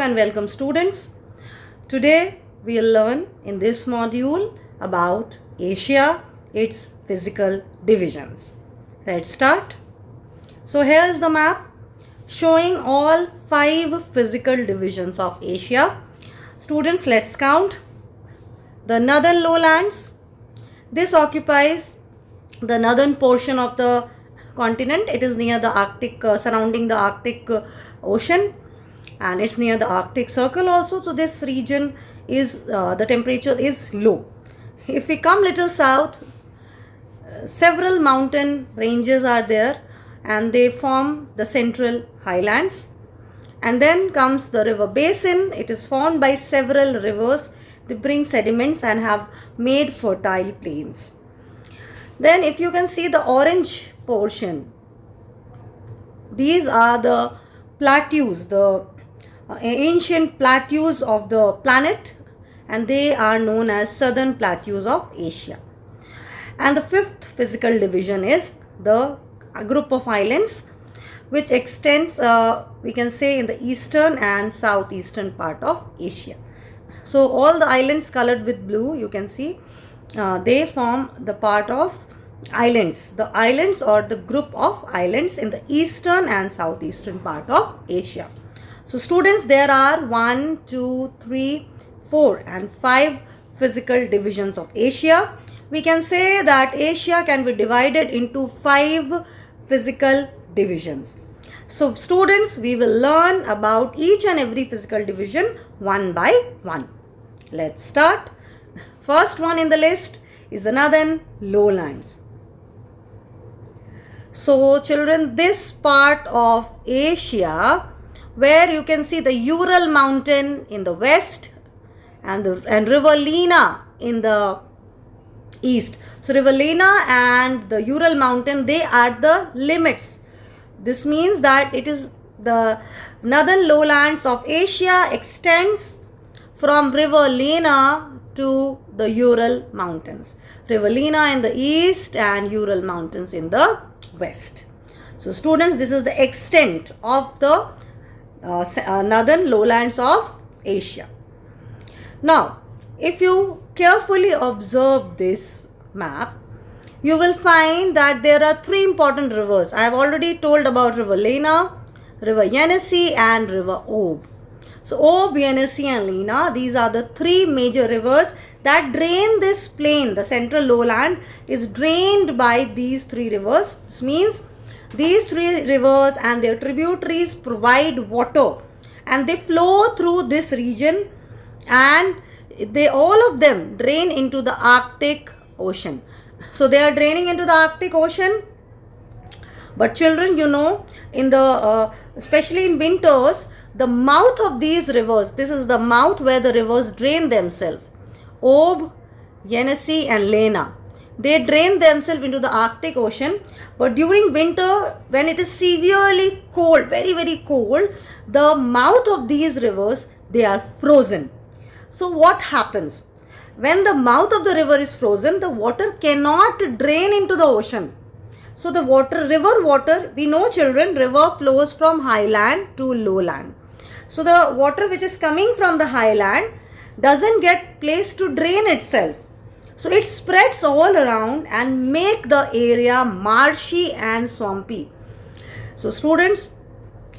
and welcome students. Today we will learn in this module about Asia, its physical divisions. Let's start. So here is the map showing all 5 physical divisions of Asia. Students, let's count. The northern lowlands. This occupies the northern portion of the continent. It is near the Arctic, surrounding the Arctic Ocean, and it's near the Arctic Circle also. So this region is the temperature is low. If we come little south, several mountain ranges are there and they form the central highlands. And then comes the river basin. It is formed by several rivers. They bring sediments and have made fertile plains. Then if you can see the orange portion, these are the plateaus, the ancient plateaus of the planet, and they are known as southern plateaus of Asia. And the 5th physical division is the group of islands which extends, we can say, in the eastern and southeastern part of Asia. So all the islands colored with blue, you can see, they form the part of islands, the islands or the group of islands in the eastern and southeastern part of Asia. So students, there are 1, 2, 3, 4 and 5 physical divisions of Asia. We can say that Asia can be divided into 5 physical divisions. So students, we will learn about each and every physical division one by one. Let's start. First one in the list is the northern lowlands. So children, this part of Asia where you can see the Ural mountain in the west and river Lena in the east. So river Lena and the Ural mountain, they are the limits. This means that it is the northern lowlands of Asia extends from river Lena to the Ural mountains. River Lena in the east and Ural mountains in the west. So students, this is the extent of the northern lowlands of Asia. Now, if you carefully observe this map, you will find that there are 3 important rivers. I have already told about river Lena, river Yenisei and river Ob. So Ob, Yenisei and Lena, these are the 3 major rivers that drain this plain. The central lowland is drained by these 3 rivers. This means these 3 rivers and their tributaries provide water and they flow through this region, and they all of them drain into the Arctic Ocean. So they are draining into the Arctic Ocean. But children, you know, in the especially in winters, the mouth of these rivers, this is the mouth where the rivers drain themselves. Ob, Yenisei and Lena, they drain themselves into the Arctic Ocean. But during winter, when it is severely cold, very cold, the mouth of these rivers, they are frozen. So what happens? When the mouth of the river is frozen, the water cannot drain into the ocean. So the river water, we know children, river flows from highland to lowland. So the water which is coming from the highland doesn't get place to drain itself. So it spreads all around and make the area marshy and swampy. So students,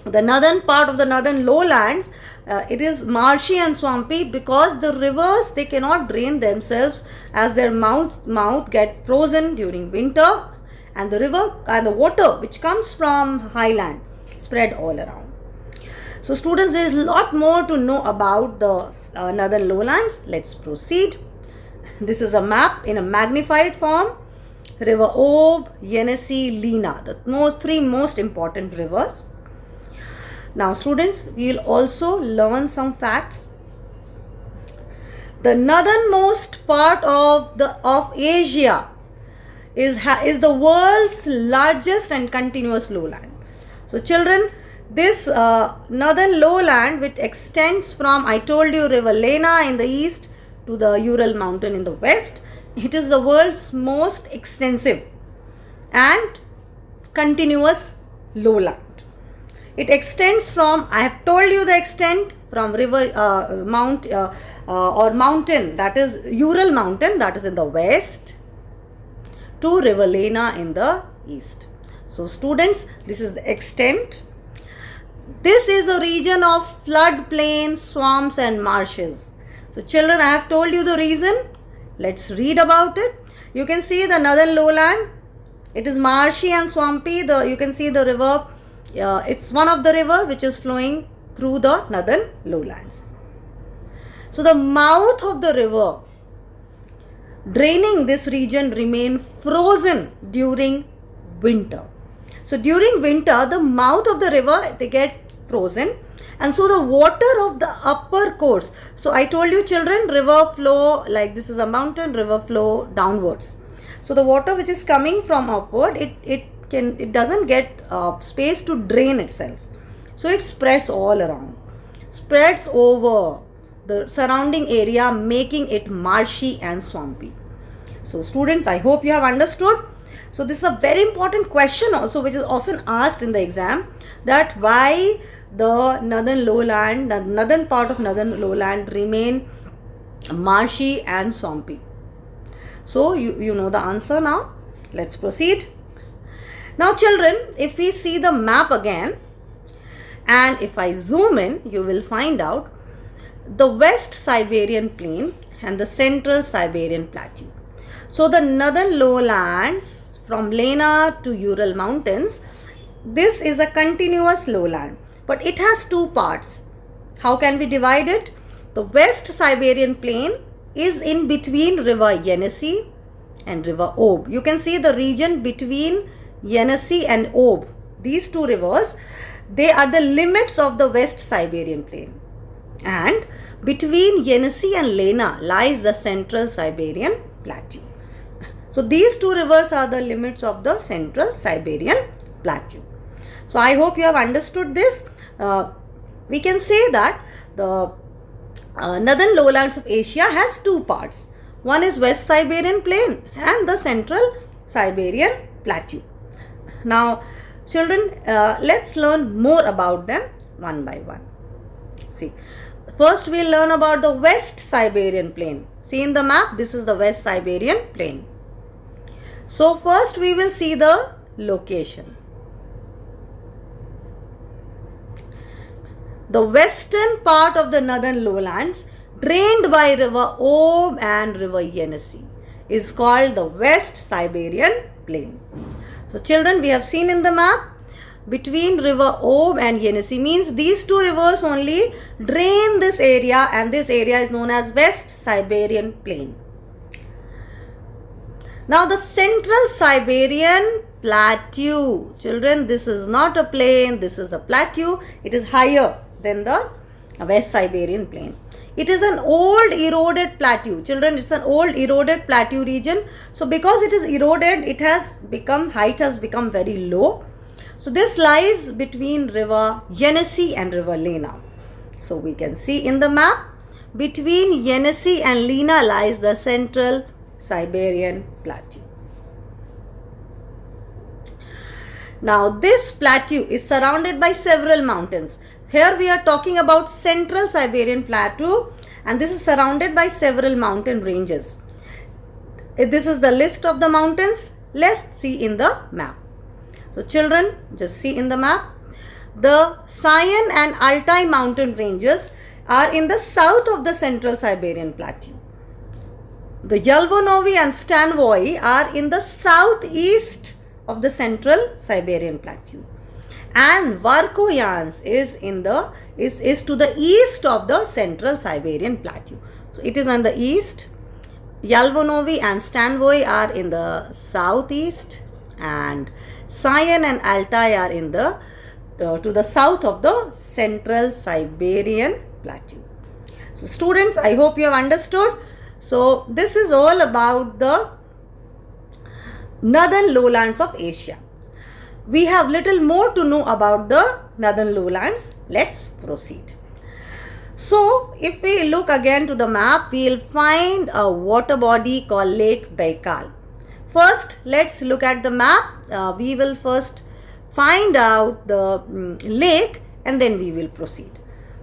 the northern part of the northern lowlands, it is marshy and swampy because the rivers, they cannot drain themselves as their mouth get frozen during winter, and the river and the water which comes from highland spread all around. So students, there is a lot more to know about the northern lowlands. Let's proceed. This is a map in a magnified form. River Ob, Yenisei, Lena, the 3 most important rivers. Now students, we will also learn some facts. The northernmost part of Asia is the world's largest and continuous lowland. So children, this northern lowland which extends from, I told you, river Lena in the east to the Ural mountain in the west, it is the world's most extensive and continuous lowland. It extends from, I have told you the extent, from river, mountain, that is Ural mountain, that is in the west, to river Lena in the east. So students, this is the extent. This is a region of flood plains, swamps and marshes. So children, I have told you the reason. Let's read about it. You can see the northern lowland. It is marshy and swampy. You can see the river. It's one of the river which is flowing through the northern lowlands. So the mouth of the river draining this region remain frozen during winter. So during winter, the mouth of the river, they get frozen, and so the water of the upper course. So I told you children, river flow, like this is a mountain, river flow downwards. So the water which is coming from upward, it doesn't get space to drain itself. So it spreads all around, spreads over the surrounding area, making it marshy and swampy. So students, I hope you have understood. So this is a very important question also, which is often asked in the exam, that why the northern lowland, the northern part of northern lowland remain marshy and swampy. So you know the answer now. Let's proceed. Now children, if we see the map again, and if I zoom in, you will find out the West Siberian plain and the Central Siberian plateau. So the northern lowlands from Lena to Ural mountains, this is a continuous lowland, but it has two parts. How can we divide it? The West Siberian plain is in between river Yenisei and river Ob. You can see the region between Yenisei and Ob. These two rivers, they are the limits of the West Siberian plain. And between Yenisei and Lena lies the Central Siberian plateau. So these two rivers are the limits of the Central Siberian plateau. So I hope you have understood this. We can say that the northern lowlands of Asia has two parts. One is West Siberian plain and the Central Siberian plateau. Now children, let's learn more about them one by one. See, first we'll learn about the West Siberian plain. See in the map, this is the West Siberian plain. So first we will see the location. The western part of the northern lowlands, drained by river Ob and river Yenisei, is called the West Siberian plain. So children, we have seen in the map, between river Ob and Yenisei, means these two rivers only drain this area, and this area is known as West Siberian plain. Now the Central Siberian plateau. Children, this is not a plain, this is a plateau. It is higher than the West Siberian plain. It is an old eroded plateau. Children, it's an old eroded plateau region. So because it is eroded, it has become, height has become very low. So this lies between river Yenisei and river Lena. So we can see in the map, between Yenisei and Lena lies the Central Siberian plateau. Now this plateau is surrounded by several mountains. Here we are talking about Central Siberian plateau, and this is surrounded by several mountain ranges. This is the list of the mountains. Let's see in the map. So children, just see in the map. The Sayan and Altai mountain ranges are in the south of the Central Siberian plateau. The Yelvonovi and Stanvoy are in the southeast of the Central Siberian plateau, and Varkoyans is to the east of the Central Siberian plateau. So it is on the east. Yelvonovi and Stanvoy are in the southeast, and Sayan and Altai are in the to the south of the Central Siberian plateau. So students, I hope you have understood. So this is all about the northern lowlands of Asia. We have little more to know about the northern lowlands. Let's proceed. So if we look again to the map, we will find a water body called Lake Baikal. First, let's look at the map. We will first find out the lake and then we will proceed.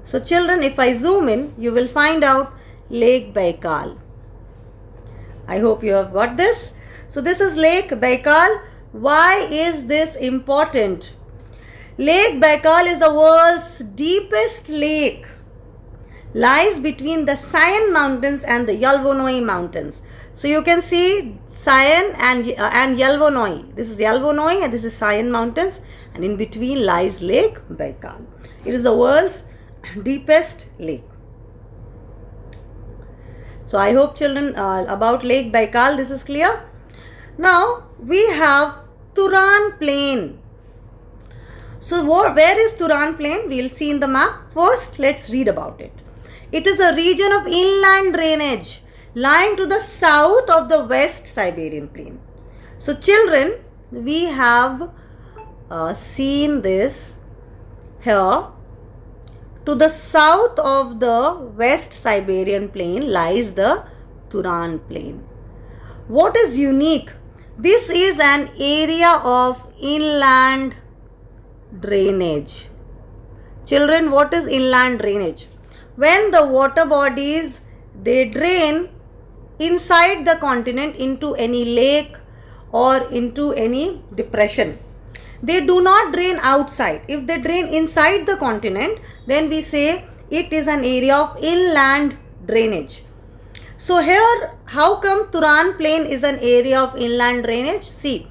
So children, if I zoom in, you will find out Lake Baikal. I hope you have got this. So this is Lake Baikal. Why is this important? Lake Baikal is the world's deepest lake. Lies between the Sayan Mountains and the Yelvonoi Mountains. So you can see Sayan and Yelvonoi. This is Yelvonoi and this is Sayan Mountains, and in between lies Lake Baikal. It is the world's deepest lake. So I hope children about Lake Baikal this is clear. Now we have Turan Plain. So where is Turan Plain? We will see in the map. First, let's read about it. It is a region of inland drainage lying to the south of the West Siberian Plain. So children, we have seen this here. To the south of the West Siberian Plain lies the Turan Plain. What is unique? This is an area of inland drainage. Children, what is inland drainage? When the water bodies, they drain inside the continent into any lake or into any depression. They do not drain outside. If they drain inside the continent, then we say it is an area of inland drainage. So here, how come Turan Plain is an area of inland drainage? See,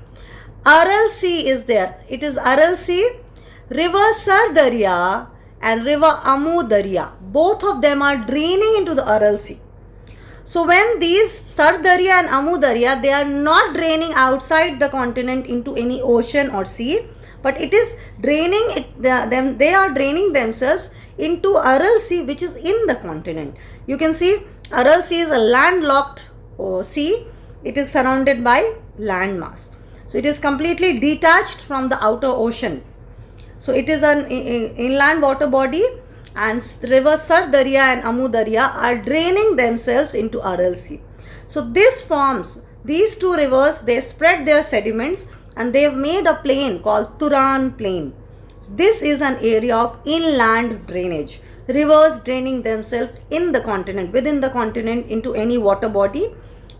Aral Sea is there. It is Aral Sea, River Sar Darya and River Amu Darya. Both of them are draining into the Aral Sea. So when these Sar Darya and Amu Darya, they are not draining outside the continent into any ocean or sea, but it is draining they are draining themselves into Aral Sea, which is in the continent. You can see Aral Sea is a landlocked sea. It is surrounded by landmass. So it is completely detached from the outer ocean. So it is an inland water body, and river Sar Darya and Amu Darya are draining themselves into Aral Sea. So this forms, these two rivers, they spread their sediments and they have made a plain called Turan Plain. This is an area of inland drainage. Rivers draining themselves in the continent, within the continent into any water body.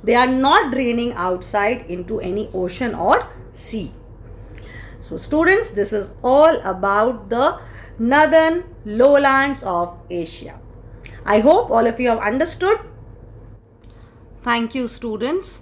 They are not draining outside into any ocean or sea. So students, this is all about the northern lowlands of Asia. I hope all of you have understood. Thank you, students.